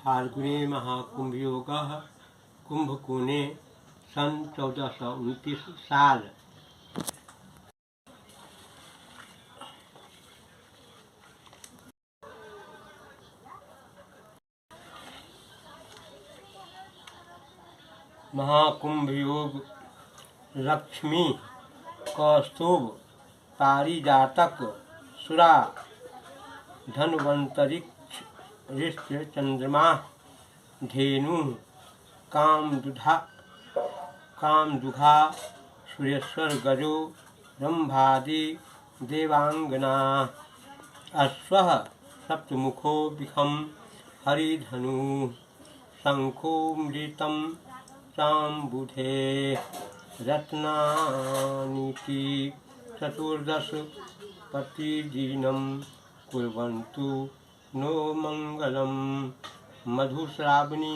फाल्गुने महाकुंभयोगः कुंभकोणे सन 1429 साल। महाकुंभ योग लक्ष्मी कौस्तुभ पारिजातक सुरा धन्वंतरिक्ष ऋष्य चंद्रमा धेनु कामदुघा सुरेश्वर गजो रंभादि देवांगना अश्वः सप्तमुखो विखम हरिधनु शंखो मृतं चाम्बुधे रत्नानीति चतुर्दश प्रतिदिनं कुर्वन्तु नो मंगलम। मधुश्रावणी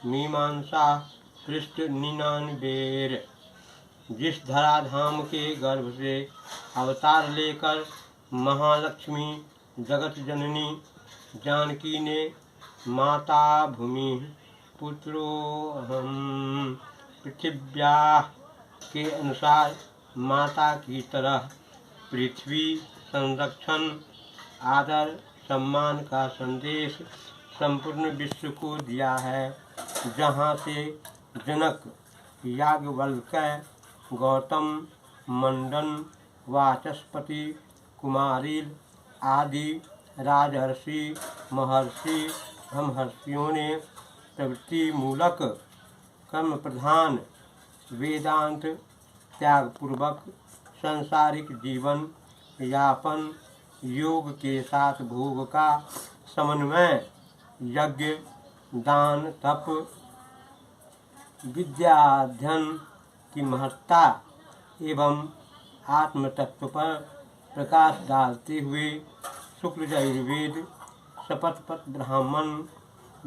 मीमांसा पृष्ठ 99। जिस धराधाम के गर्भ से अवतार लेकर महालक्ष्मी जगत जननी जानकी ने माता भूमि पुत्रोऽहं पृथिव्या के अनुसार माता की तरह पृथ्वी संरक्षण आदर सम्मान का संदेश संपूर्ण विश्व को दिया है। जहाँ से जनक याज्ञवल्क्य गौतम मंडन वाचस्पति कुमारिल आदि राजर्षि महर्षि ब्रह्मर्षियों ने प्रवृत्ति मूलक कर्म प्रधान वेदांत त्याग पूर्वक सांसारिक जीवन यापन योग के साथ भोग का समन्वय यज्ञ दान तप विद्याध्ययन की महत्ता एवं आत्म तत्व पर प्रकाश डालते हुए शुक्ल यजुर्वेद शपथपथ ब्राह्मण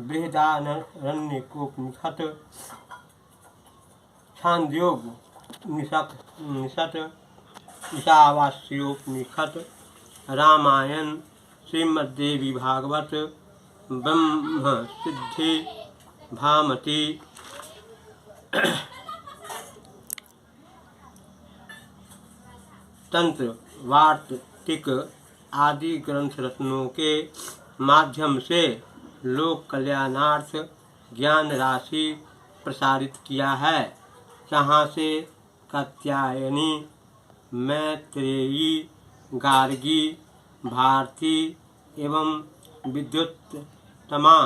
बृहदारण्यकोपनिषद छांदोग्योपनिषद ईशावास्योपनिषद रामायण श्रीमद्देवी भागवत ब्रह्म सिद्धि भामती तंत्र वार्तिक आदि ग्रंथ रत्नों के माध्यम से लोक कल्याणार्थ ज्ञान राशि प्रसारित किया है। जहाँ से कात्यायनी मैत्रेयी गार्गी भारती एवं विद्युत्तमा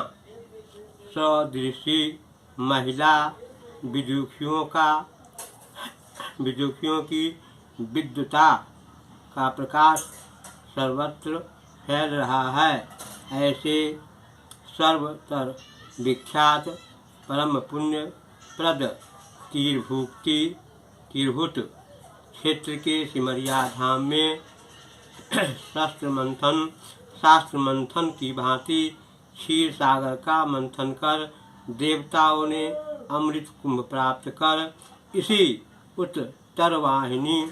सदृशी महिला विदुषियों की विद्युता का प्रकाश सर्वत्र फैल रहा है। ऐसे सर्वतर विख्यात परम पुण्य प्रद तीर्थभूत क्षेत्र के सिमरिया धाम में शास्त्र मंथन की भांति क्षीर सागर का मंथन कर देवताओं ने अमृत कुंभ प्राप्त कर इसी उत्तरवाहिनी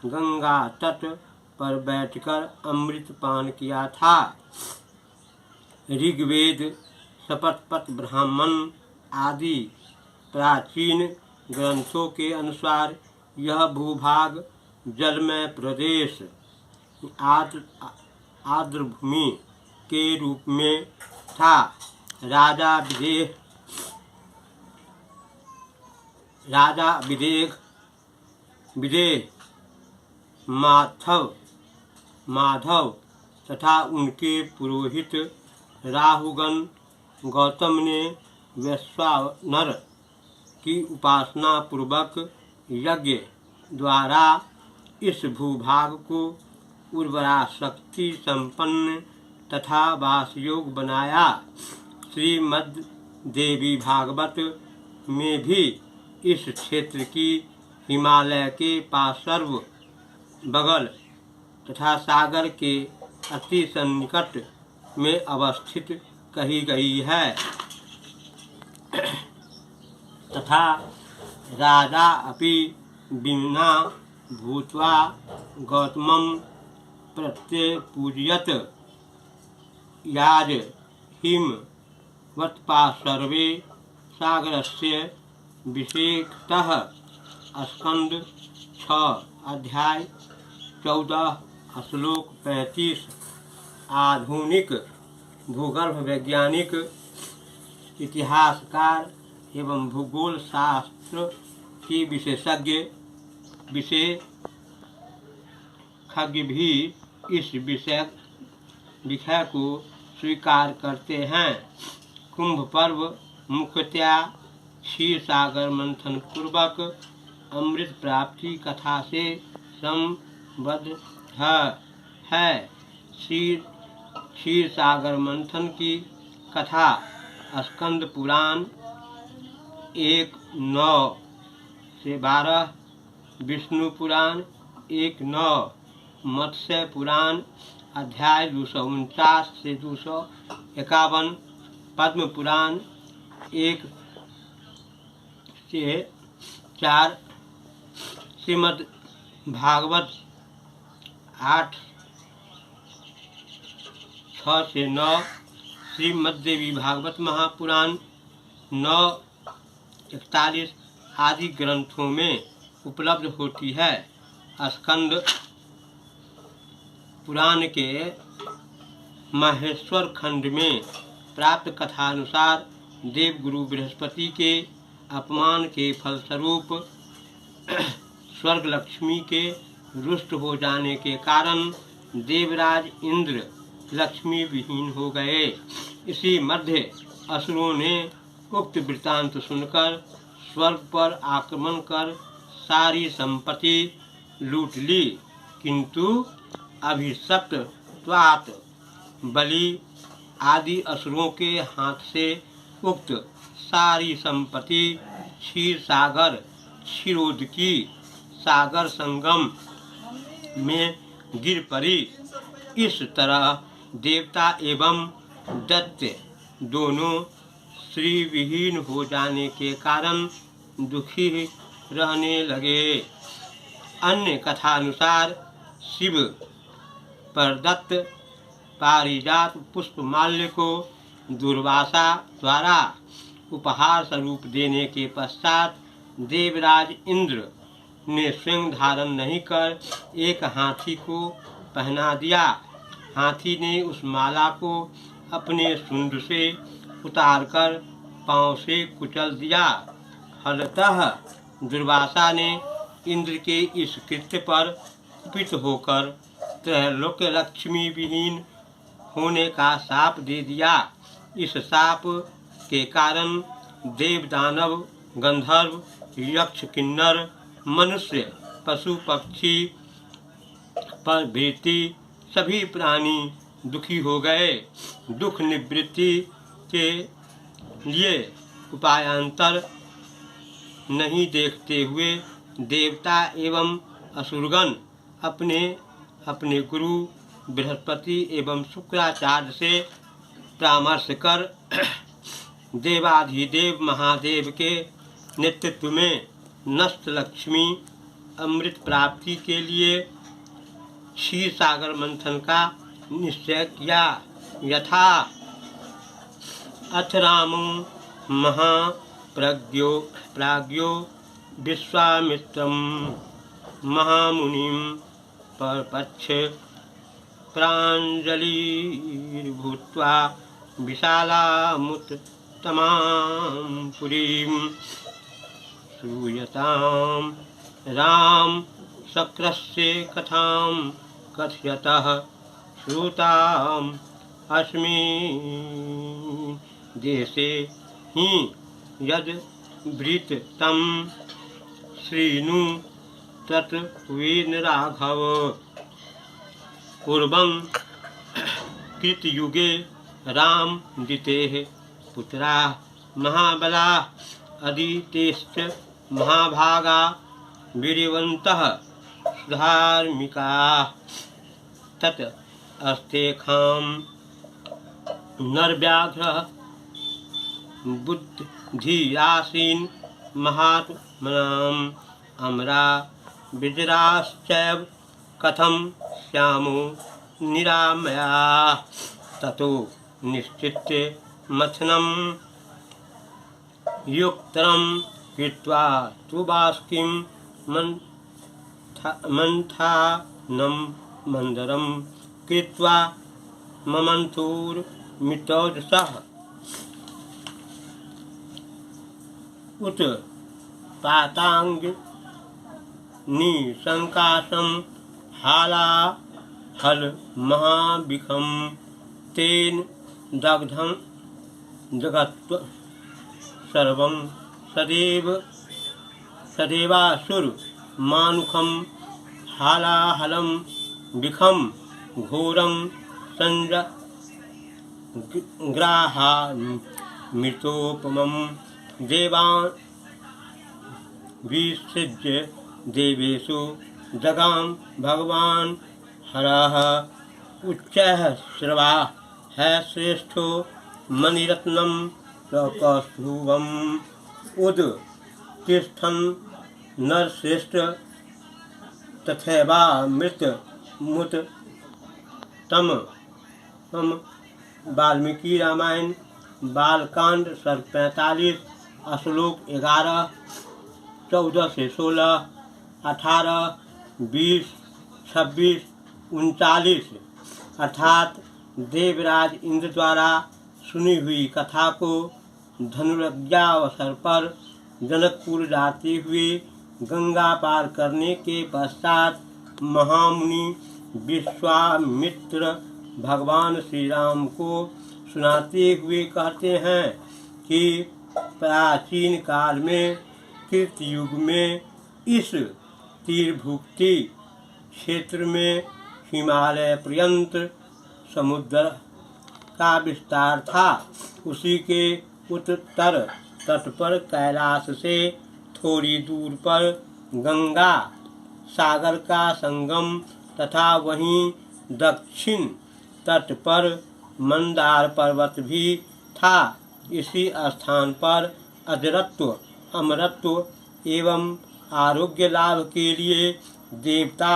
गंगा तट पर बैठकर अमृत पान किया था। ऋग्वेद शपथपथ ब्राह्मण आदि प्राचीन ग्रंथों के अनुसार यह भूभाग जलमय प्रदेश आर्द्रभूमि के रूप में था। राजा विदेह माधव तथा उनके पुरोहित राहुगण गौतम ने वैश्वानर की उपासना पूर्वक यज्ञ द्वारा इस भूभाग को उर्वरा शक्ति संपन्न तथा वासयोग बनाया। श्रीमद् देवी भागवत में भी इस क्षेत्र की हिमालय के पार्श्व बगल तथा सागर के अति सन्निकट में अवस्थित कही गई है। तथा राजा अपि विना भूत्वा गौतमं प्रत्यपूजयत याज हिम वत्पा सर्वे सागरस्य विषेकतः स्कंद 6 अध्याय 14 श्लोक 35। आधुनिक भूगर्भ वैज्ञानिक, इतिहासकार एवं भूगोल शास्त्र के विशेषज्ञ भी इस विषय को स्वीकार करते हैं। कुंभ पर्व मुख्यतया क्षीर सागर मंथन पूर्वक अमृत प्राप्ति कथा से संबद्ध है। क्षीर सागर मंथन की कथा स्कंद पुराण 1:9 से 12, विष्णु पुराण 1:9, मत्स्य पुराण अध्याय 249 से 251, पद्म पुराण 1 से 4, श्रीमद् भागवत 8:6 से 9, श्रीमद्देवी भागवत महापुराण 9:41 आदि ग्रंथों में उपलब्ध होती है। स्कंद पुराण के महेश्वर खंड में प्राप्त कथानुसार देवगुरु बृहस्पति के अपमान के फलस्वरूप स्वर्ग लक्ष्मी के रुष्ट हो जाने के कारण देवराज इंद्र लक्ष्मी विहीन हो गए। इसी मध्य असुरों ने उक्त वृत्तांत सुनकर स्वर्ग पर आक्रमण कर सारी संपत्ति लूट ली, किंतु अभिशप्त त्वात बलि आदि असुरों के हाथ से उक्त सारी संपत्ति क्षीर सागर क्षीरोदकी सागर संगम में गिर पड़ी। इस तरह देवता एवं दैत्य दोनों श्री विहीन हो जाने के कारण दुखी रहने लगे। अन्य कथानुसार शिव प्रदत्त पारिजात पुष्पमाल्य को दुर्वासा द्वारा उपहार स्वरूप देने के पश्चात देवराज इंद्र ने स्वयं धारण नहीं कर एक हाथी को पहना दिया। हाथी ने उस माला को अपने सूंड से उतारकर पांव से कुचल दिया। फलतः दुर्वासा ने इंद्र के इस कृत्य पर कुपित होकर त्रैलोक्य लक्ष्मी विहीन होने का शाप दे दिया। इस शाप के कारण देव दानव गंधर्व यक्ष किन्नर मनुष्य पशु पक्षी प्रभृति सभी प्राणी दुखी हो गए। दुख निवृत्ति के लिए उपायांतर नहीं देखते हुए देवता एवं असुरगण अपने अपने गुरु बृहस्पति एवं शुक्राचार्य से परामर्श कर देवाधिदेव महादेव के नेतृत्व में नष्ट लक्ष्मी अमृत प्राप्ति के लिए क्षीर सागर मंथन का निश्चय किया। यथा अथ रामो प्राज्ञो विश्वामित्रं महामुनिं परपक्ष प्राञ्जलिर्भूत्वा विशालामुत्तमां पुरीं श्रूयतां राम शक्रस्य कथां कथयतः श्रुताम् अस्मिन् देशे हि यद् वृत्तं श्रीनु तत् वेद राघव। पूर्वं कृतयुगे राम दितेः पुत्राः महाबलाः अदितेश्च महाभागा वीर्यवन्तः धार्मिकाः। तत् अस्तेखां नरव्याघ्रः बुद्धिरासीन् महात्मनाम् अमरा विजराश्चैव कथं श्यामो निरामयाः। ततो निश्चित्य मथनं युक्तं कृत्वा तु बाष्पीं मंथानं मंदरं कृत्वा ममन्तुर्मितोजसः उत पाताङ्गनिशङ्काशं हालाहलमहाविखं तेन दग्धं जगत् सर्वं सदेवासुरमानुखं हालाहलं विखं घोरं संग्राहामृतोपमं देवान् विसृज्य देवेषु जगाम भगवान् हरः उच्चः श्रवा है श्रेष्ठो मणिरत्नं कौस्तुभम् उद तिष्ठन् नरश्रेष्ठ तथैवामृतमुत तम वाल्मीकि रामायण बालकांड सर्ग 45 श्लोक 11 14 से 16 18 20 26 39 अर्थात देवराज इंद्र द्वारा सुनी हुई कथा को धनुर्यज्ञावसर पर जनकपुर जाते हुए गंगा पार करने के पश्चात महामुनि विश्वामित्र भगवान श्री राम को सुनाते हुए कहते हैं कि प्राचीन काल में कृत युग में इस तीरभुक्ति क्षेत्र में हिमालय पर्यंत समुद्र का विस्तार था। उसी के उत्तर तट पर कैलाश से थोड़ी दूर पर गंगा सागर का संगम तथा वहीं दक्षिण तट पर मंदार पर्वत भी था। इसी स्थान पर अजरत्व अमरत्व एवं आरोग्य लाभ के लिए देवता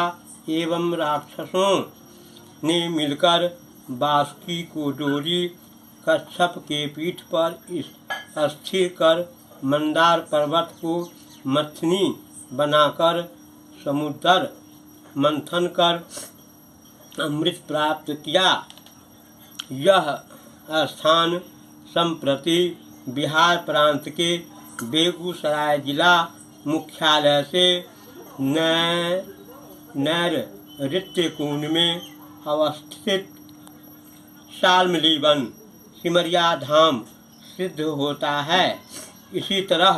एवं राक्षसों ने मिलकर बासुकी को डोरी कच्छप के पीठ पर स्थिर कर मंदार पर्वत को मथनी बनाकर समुद्र मंथन कर अमृत प्राप्त किया। यह स्थान संप्रति बिहार प्रांत के बेगूसराय जिला मुख्यालय से नैऋत्य कोण में अवस्थित शाल्मली वन सिमरिया धाम सिद्ध होता है। इसी तरह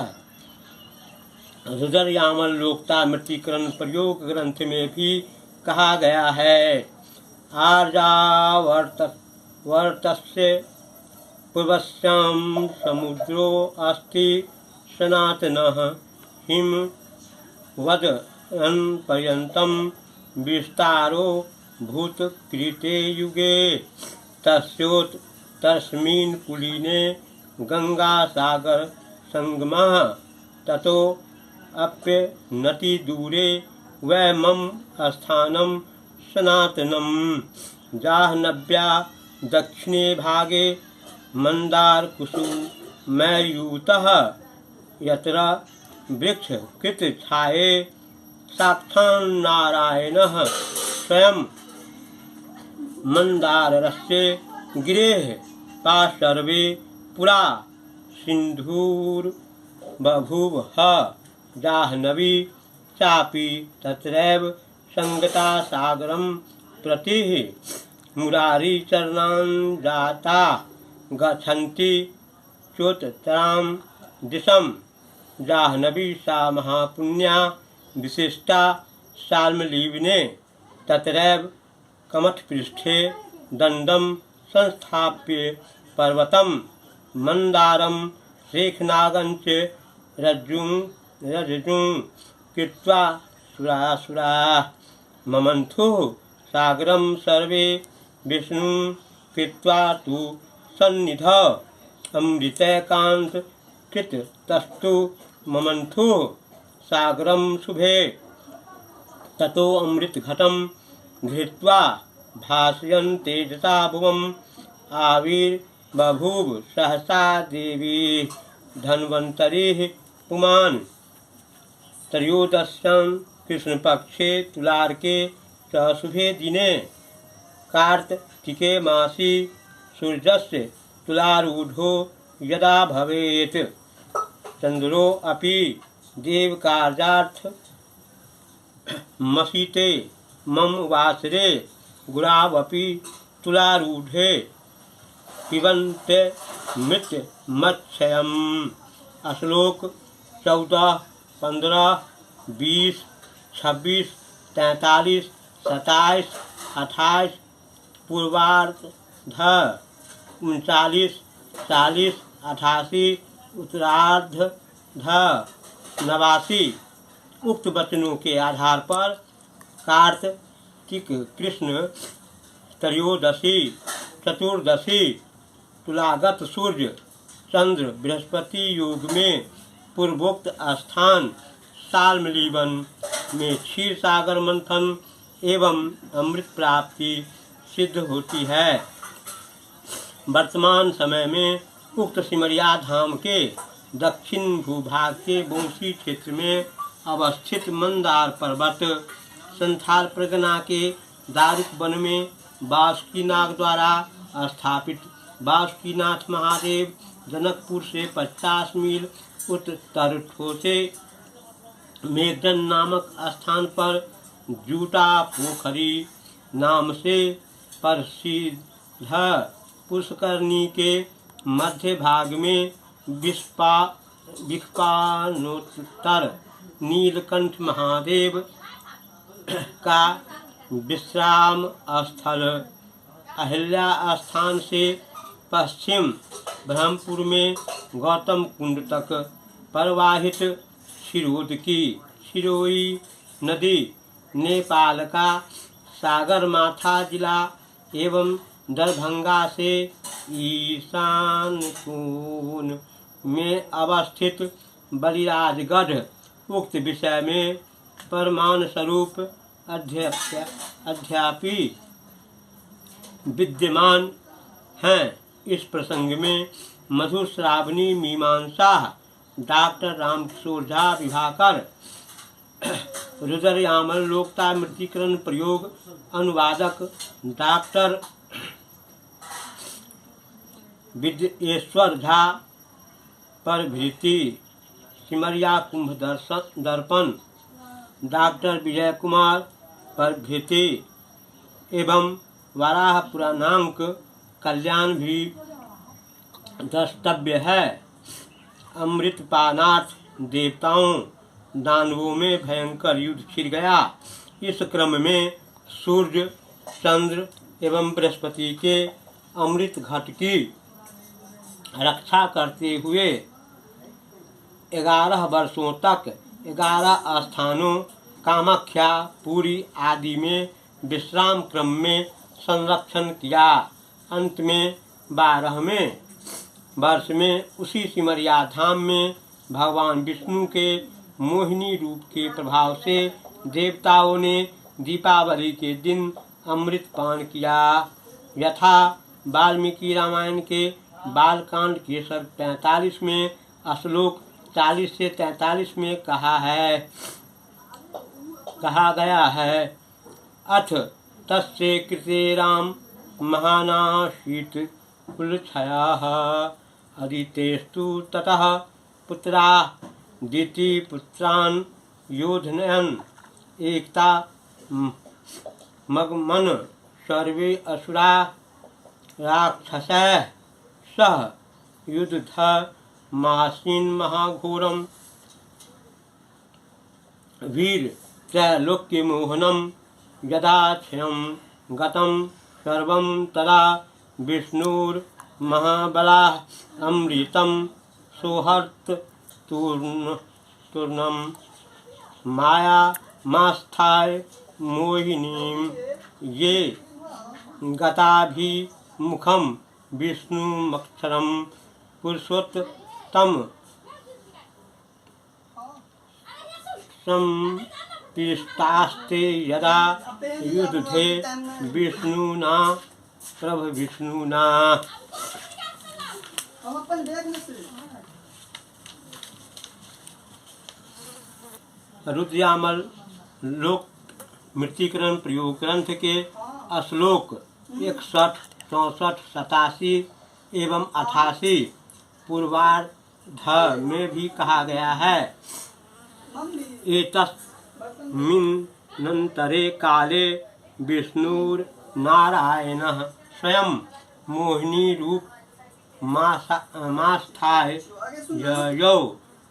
रुद्रयामल लोकतामृतिकरण प्रयोग ग्रंथ में भी कहा गया है। आर्यावर्तस्य पूर्वस्यां समुद्रो अस्ति सनातनः हिमवदन् पर्यन्तं विस्तारो भूतकृते युगे तस्मिन् कुलीने गंगा सागर संगमः ततो अप्यनति दूरे वैमं स्थानं सनातनं जाह्नव्या दक्षिणे भागे मंदार कुसुमैर्युतः यत्र वृक्ष कृत छाये साक्षान्नारायणः स्वयं मंदारस्य गिरेः पार्श्वे पुरा सिन्धुर्बभूवः जाह्नवी चापि तत्रैव संगता सागरं प्रति मुरारीचरणान् जाता गच्छन्ति चोत्तरां दिशं जाह्नवी सा महापुण्या विशिष्टा शाल्मलीविने तत्रैव कमठपृष्ठे दण्डं संस्थाप्य पर्वतं मंदारं रेखनागञ्च रज्जुं कृत्वा सुरासुराः ममन्थुः सागरं सर्वे विष्णुं कृत्वा तु सन्निधौ अमृतैकान्त कृत तस्तु ममन्थुः सागरं शुभे ततो अमृतघटं धृत्वा भासयन् तेजसा भुवम् बभूव सहसा देवी धन्वन्तरिः पुमान्। त्रयोदश्यां कृष्णपक्षे तुलार्के च शुभे दिने कार्तिके मासी सूर्यस्य तुलारूढो यदा भवेत् चन्द्रो अपि देवकार्यार्थ मसीते मम वासरे गुरावपि तुलारूढे पिबन्ते मृत्युमक्षयम्। श्लोक 14, 15, 20, 26, 43, 27, 28 पूर्वार्ध 39, 40, 88 उत्तरार्ध 89। उक्त वचनों के आधार पर कार्तिक कृष्ण त्रयोदशी चतुर्दशी तुलागत सूर्य चंद्र बृहस्पति योग में पूर्वोक्त स्थान सालमलीवन में क्षीर सागर मंथन एवं अमृत प्राप्ति सिद्ध होती है। वर्तमान समय में उक्त सिमरिया धाम के दक्षिण भूभाग के बोंसी क्षेत्र में अवस्थित मंदार पर्वत संथाल परगना के दारुक वन में बासुकीनाग द्वारा स्थापित बासुकीनाथ महादेव जनकपुर से 50 मील उत्तर से मेघदन नामक स्थान पर जूटा पोखरी नाम से प्रसिद्ध पुष्करणी के मध्य भाग में विष्पानोत्तर नीलकंठ महादेव का विश्राम स्थल अहिल्या स्थान से पश्चिम ब्रह्मपुर में गौतम कुंड तक प्रवाहित शिरोद की शिरोई नदी नेपाल का सागरमाथा जिला एवं दरभंगा से ईशान कोण में अवस्थित बलिराजगढ़ उक्त विषय में प्रमाण स्वरूप अध्यापी विद्यमान हैं। इस प्रसंग में मधुश्रावणी मीमांसा डॉक्टर रामकिशोर झा विभाकर रुद्रयामल लोकता मृतिकरण प्रयोग अनुवादक डॉक्टर विद्येश्वर झा प्रभृति सिमरिया कुंभ दर्पण डॉक्टर विजय कुमार प्रभृति एवं वाराह पुराणांक कल्याण भी द्रष्टव्य है। अमृतपानार्थ देवताओं दानवों में भयंकर युद्ध छिड़ गया। इस क्रम में सूर्य चंद्र एवं बृहस्पति के अमृत घट की रक्षा करते हुए 11 वर्षों तक 11 स्थानों कामाख्या पुरी आदि में विश्राम क्रम में संरक्षण किया। अंत में 12वें वर्ष में उसी सिमरिया धाम में भगवान विष्णु के मोहिनी रूप के प्रभाव से देवताओं ने दीपावली के दिन अमृत पान किया। यथा वाल्मीकि रामायण के बालकांड के सर्ग 45 में श्लोक 40 से 43 में कहा गया है। अथ तस्य कृते राम महानाशीत कुलछयाः अदितेस्तु ततः पुत्रा दिति पुत्रान् योधयन् एकता मगमन सर्वे असुरा राक्षसैः सह युद्धथ मासीन महाघोरम वीर त्रैलोक्यमोहनम यदा क्षयं गतं सर्वं तदा विष्णुर्महाबलाः अमृतं सोहर्त तूर्णं माया मास्थाय मोहिनीं ये गताभिमुखं विष्णुमक्षरं पुरुषोत्तम संपिष्टास्ते यदा युद्धे विष्णुना प्रभविष्णुना रुद्रयामल लोक मृत्तिकरण प्रयोग ग्रंथ के श्लोक 61, 64, 87 एवं 88 पूर्वार्ध में भी कहा गया है। एतस्मिन्नन्तरे काले विष्णुर्नारायणः स्वयं मोहिनी रूप मास्थाय ययौ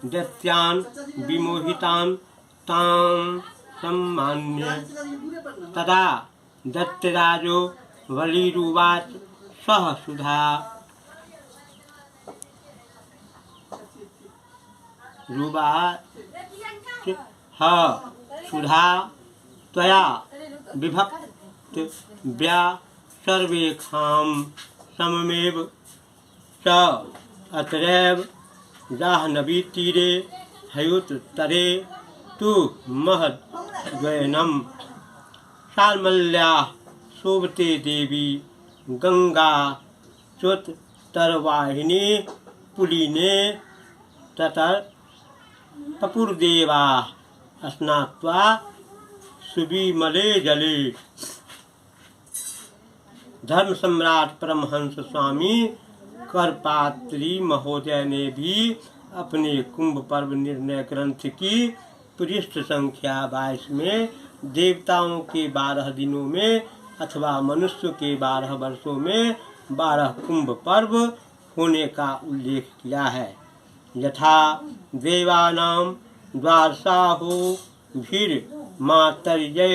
दैत्यान् विमोहितान् तां सम्मान्य तदा दैत्यराजो बलिरुवाच सह सुधा सुधा त्वया विभक्त व्या सर्वेखां सममेव च अत्रैव जाह्नवी तीरे हयुततरे तु महद्वयनं शाल्मल्याः शोभते देवी गंगा च्युततरवाहिनी पुलिने ततः पपुर्देवा स्नात्वा सुविमले जले। धर्म सम्राट परमहंस स्वामी करपात्री महोदय ने भी अपने कुंभ पर्व निर्णय ग्रंथ की पृष्ठ संख्या 22 में देवताओं के 12 दिनों में अथवा मनुष्य के 12 वर्षों में 12 कुंभ पर्व होने का उल्लेख किया है। यथा देवानां द्वादशाहो भीर मातर्ये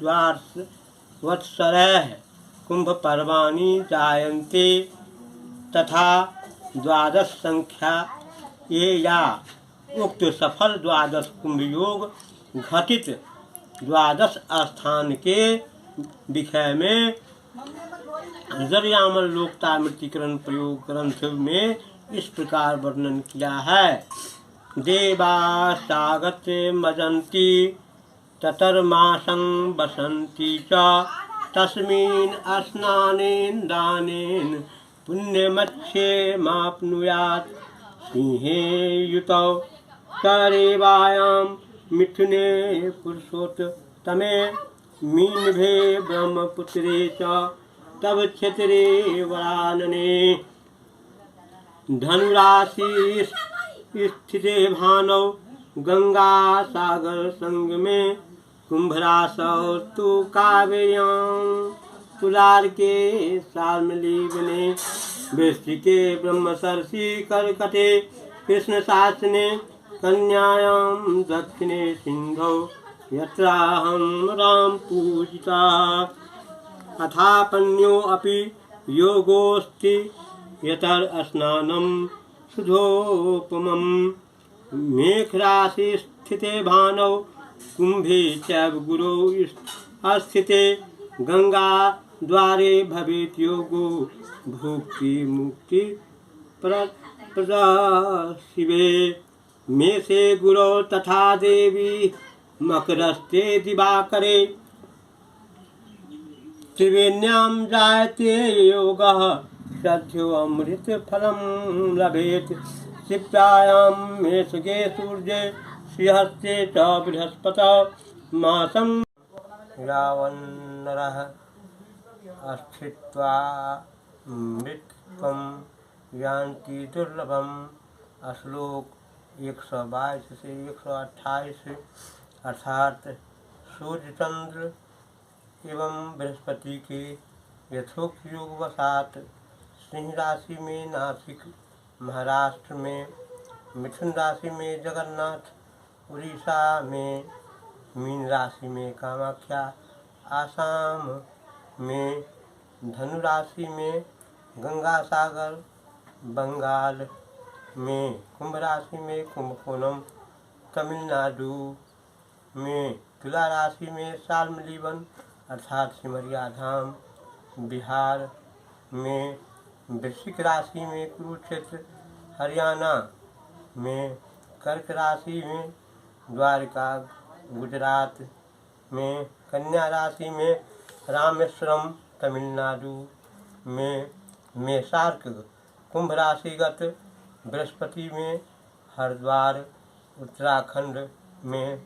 द्वादशवत्सरः कुंभ पर्वाणि जायन्ते तथा द्वादश संख्या ये या उक्त सफल द्वादश कुंभ योग घटित द्वादश स्थान के विषय में रुद्रयामल लोकता मृत्तिकरण प्रयोग ग्रंथ में इस प्रकार वर्णन किया है। देवासागत मजंती ततर्मासं बसंती च तस्मिन् स्नानेन दानेन पुण्यमच्छे माप्नुयात् सिंहे युतौ करेवायां मिथुने पुरुषोत्तमे मीनभे ब्रह्मपुत्रे च तव क्षेत्रे वरानने धनुराशि स्थिते भानौ गंगा सागर संगमे कुंभरासौ तु काव्यां तुलार के शाल्मलीवने वृश्चिके ब्रह्मसरसी कर्कटे कृष्ण शासने कन्यायां दक्षिणे सिंधौ यत्राहं राम पूजिता अथापन्यो अपि योगोस्ति यतर स्नानं सुधोपमं मेघराशि स्थिते भानौ कुंभे चैव गुरौ स्थिते गंगा द्वारे भवेत् योगो भुक्ति मुक्ति प्रद शिवे मेषे गुरौ तथा देवी मकरस्ते दिवाकरे त्रिवेण्यां जायते योगः श्रद्धयो अमृत फलं लभेत् शिप्तायां मेषगे सूर्ये श्रीहस्ते च बृहस्पतौ मासं यावन्नरः अस्थित्वा मृत्युं यान्ति दुर्लभम्। श्लोक 122 से 128 अर्थात सूर्य चंद्र एवं बृहस्पति के यथोक्त योगवशात सिंह राशि में नासिक महाराष्ट्र में, मिथुन राशि में जगन्नाथ, उड़ीसा में मीन राशि में कामाख्या, आसाम में धनु राशि में गंगा सागर, बंगाल में कुंभ राशि में कुंभकोणम, तमिलनाडु में तुला राशि में शाल्मलीवन अर्थात सिमरिया धाम, बिहार में वृश्चिक राशि में कुरुक्षेत्र, हरियाणा में कर्क राशि में द्वारका, गुजरात में कन्या राशि में रामेश्वरम, तमिलनाडु में मेषार्क कुंभ राशिगत बृहस्पति में हरिद्वार उत्तराखंड में,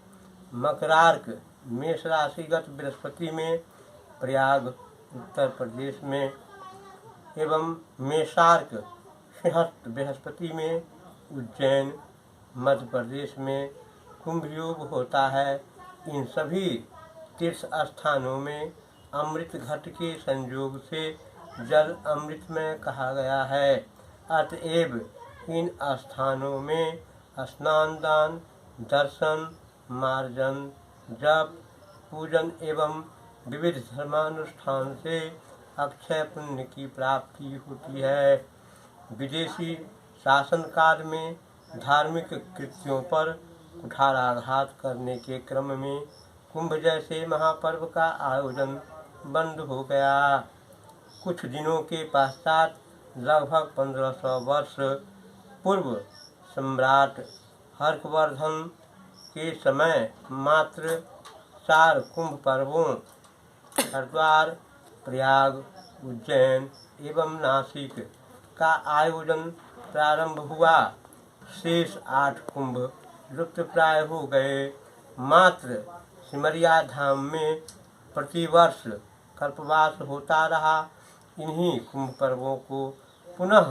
मकरार्क मेष राशिगत बृहस्पति में प्रयाग उत्तर प्रदेश में, एवं मेषार्क सिंहस्थ बृहस्पति में उज्जैन मध्य प्रदेश में कुंभ योग होता है। इन सभी तीर्थ स्थानों में अमृत घट के संयोग से जल अमृतमय कहा गया है। अतएव इन स्थानों में स्नान दान दर्शन मार्जन जप पूजन एवं विविध धर्मानुष्ठान से अक्षय पुण्य की प्राप्ति होती है। विदेशी शासन काल में धार्मिक कृत्यों पर कुठाराघात करने के क्रम में कुंभ जैसे महापर्व का आयोजन बंद हो गया। कुछ दिनों के पश्चात लगभग 1500 वर्ष पूर्व सम्राट हर्षवर्धन के समय मात्र 4 कुंभ पर्वों हरिद्वार प्रयाग उज्जैन एवं नासिक का आयोजन प्रारंभ हुआ। शेष 8 कुंभ लुप्त प्राय हो गए। मात्र सिमरिया धाम में प्रतिवर्ष कल्पवास होता रहा। इन्हीं कुंभ पर्वों को पुनः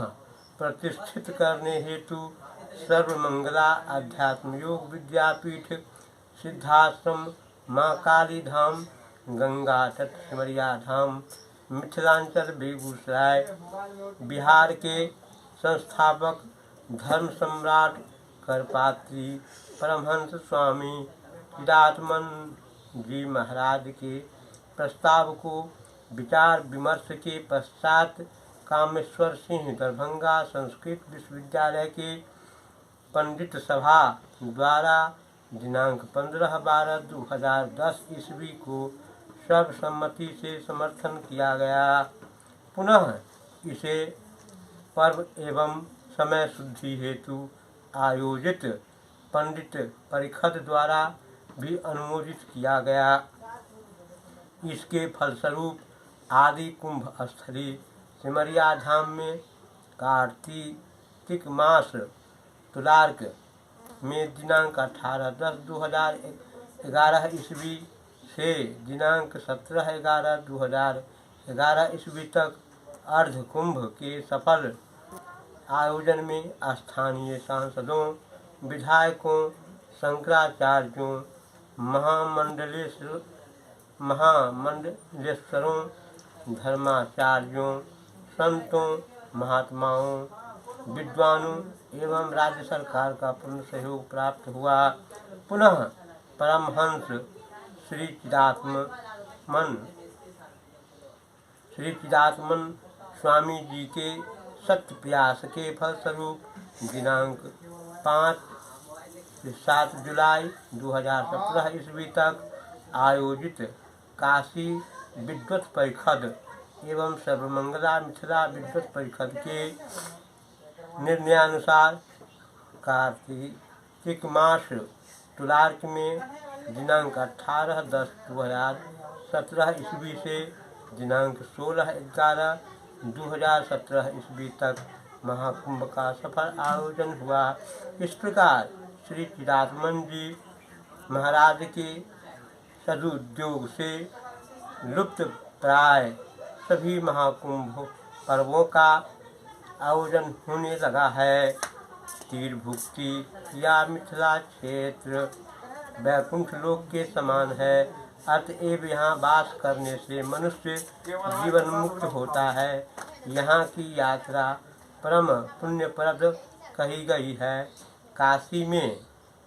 प्रतिष्ठित करने हेतु सर्वमंगला अध्यात्म योग विद्यापीठ सिद्धाश्रम माँ काली धाम गंगा तट सिमरिया धाम मिथिलांचल बेगूसराय बिहार के संस्थापक धर्म सम्राट करपात्री परमहंस स्वामी चिदात्मन जी महाराज के प्रस्ताव को विचार विमर्श के पश्चात कामेश्वर सिंह दरभंगा संस्कृत विश्वविद्यालय के पंडित सभा द्वारा दिनांक 15/12/2010 ईस्वी को सर्वसम्मति से समर्थन किया गया। पुनः इसे पर्व एवं समय शुद्धि हेतु आयोजित पंडित परिषद द्वारा भी अनुमोदित किया गया। इसके फलस्वरूप आदि कुंभ स्थली सिमरिया धाम में कार्तिक मास तुलार्क में दिनांक 18/10/2011 ईस्वी से दिनांक 17/11/2011 ईस्वी तक अर्ध कुंभ के सफल आयोजन में स्थानीय सांसदों विधायकों शंकराचार्यों महामंडलेश्वरों धर्माचार्यों संतों महात्माओं विद्वानों एवं राज्य सरकार का पूर्ण सहयोग प्राप्त हुआ। पुनः परमहंस श्री चिदात्मन स्वामी जी के सत्य प्रयास के फलस्वरूप दिनांक 5-7 जुलाई 2017 ईस्वी तक आयोजित काशी विद्वत परिषद एवं सर्वमंगला मिथिला विद्वत परिषद के निर्णयानुसार कार्तिक मास तुलार्क में दिनांक 18/10/2017 ईस्वी से दिनांक 16/11/2017 ईस्वी तक महाकुंभ का सफल आयोजन हुआ। इस प्रकार श्री चिदात्मन जी महाराज के सदुद्योग से लुप्त प्राय सभी महाकुंभ पर्वों का आयोजन होने लगा है। तीर्थभुक्ति या मिथिला क्षेत्र वैकुंठ लोक के समान है। अतएव यहाँ वास करने से मनुष्य जीवन मुक्त होता है। यहाँ की यात्रा परम पुण्यप्रद कही गई है। काशी में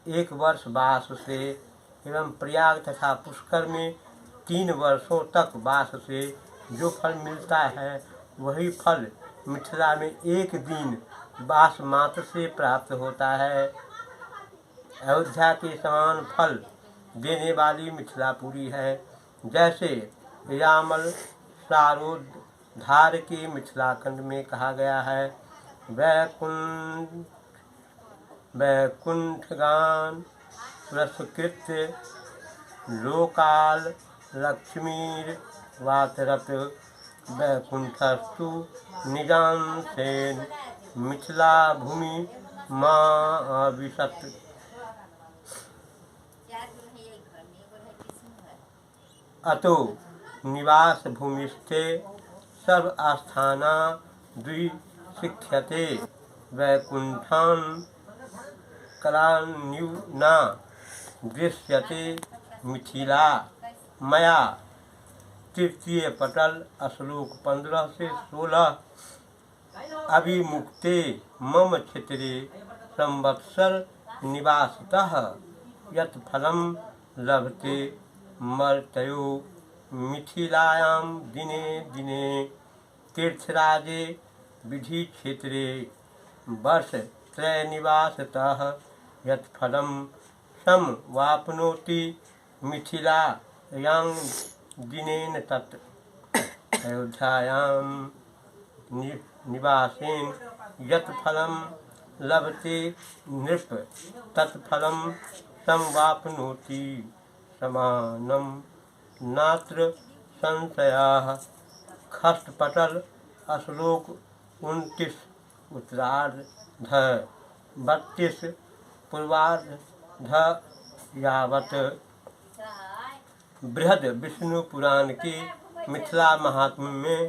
1 वर्ष वास से एवं प्रयाग तथा पुष्कर में 3 वर्षों तक वास से जो फल मिलता है वही फल मिथिला में 1 दिन वास मात्र से प्राप्त होता है। अयोध्या के समान फल देने वाली मिथिलापुरी है। जैसे यामल सारोद्धार के मिथिलाखंड में कहा गया है, वैकुंठगान पुरस्कृत्य लोकाल लक्ष्मीर वातरत वैकुंठस्तु निजांसेन मिथिला भूमि माँ विशत। अतो निवास भूमिस्थे सर्व आस्थाना द्विशिक्ष्यते वैकुंठं कलान्युना दृश्यते मिथिला। मया तृतीय पटल श्लोक 15 से 16। अभिमुक्ते मम क्षेत्रे संवत्सर निवासतः यत् फलं लभते मर्त्यो मिथिलायां दिने दिने तीर्थराजे विधि क्षेत्रे वर्षत्रय निवासतः यत् फलं समवाप्नोति मिथिलायां दिनेन तत् अयोध्यायां निवासेन यत् फलं लभते नृप तत् फलं समवाप्नोति समानं नात्र संशयः। खष्टपटल श्लोक 29 उत्तरार्ध 32 पूर्वार्ध यावत। बृहद विष्णु पुराण के मिथिला महात्म्य में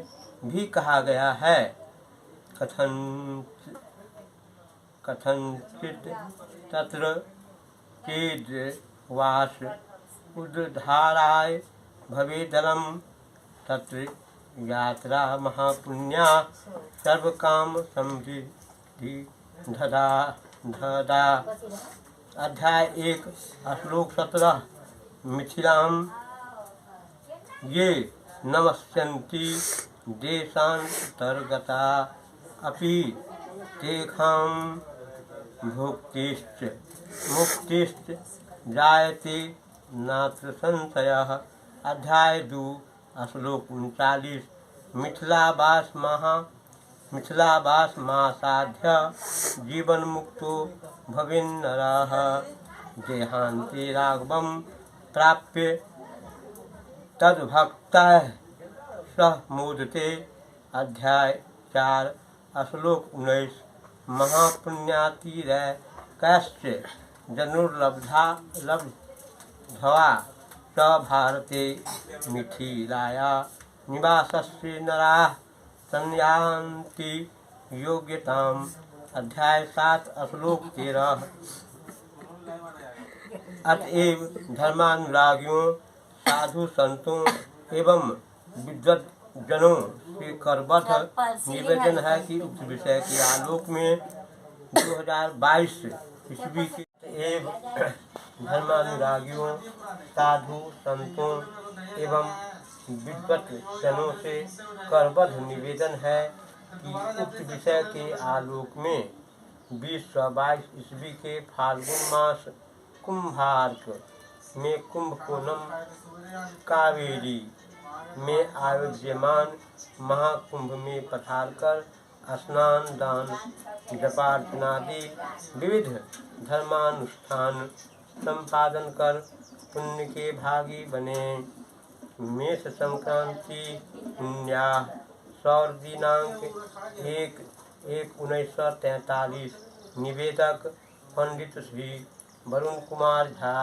भी कहा गया है, कथंचित् तत्र चेद्वास उद्धाराय भवेदलं तत्र यात्रा महापुण्या सर्वकाम समृद्धि धदा। अध्याय 1 श्लोक 17। मिथिलां ये नमस्यन्ति देशान्तर्गता अपि तेषां भुक्तिश्च मुक्तिश्च जायते नात्र संशयः। अध्याय 2 श्लोक 39। मिथिलावास मासाध्य जीवन मुक्तो भवेन्नरः देहान्ते राघवं प्राप्य तद्भक्तः सह मोदते। अध्याय 4 श्लोक 19। महापुण्यातिरेकश्च जनुर्लब्ध्वा स भारते मिथिलाया निवासस्य नराः संयान्ति योग्यताम्। अध्याय 7 श्लोक 13। अतएव धर्मानुरागियों साधु संतों एवं विद्वत जनों से करबद्ध निवेदन है कि उक्त विषय के आलोक में 2022 ईस्वी के एवं धर्मानुरागियों साधु संतों एवं विद्वत जनों से करबद्ध निवेदन है कि उक्त विषय के आलोक में 2022 ईस्वी के फाल्गुन मास कुंभार्क में कुंभकोणम कावेरी में आयोज्यमान महाकुंभ में पधारकर स्नान दान जपार्चनादि विविध धर्मानुष्ठान संपादन कर पुण्य के भागी बने। मेष संक्रांति सौर दिनांक 1/1/1943। निवेदक पंडित श्री वरुण कुमार झा।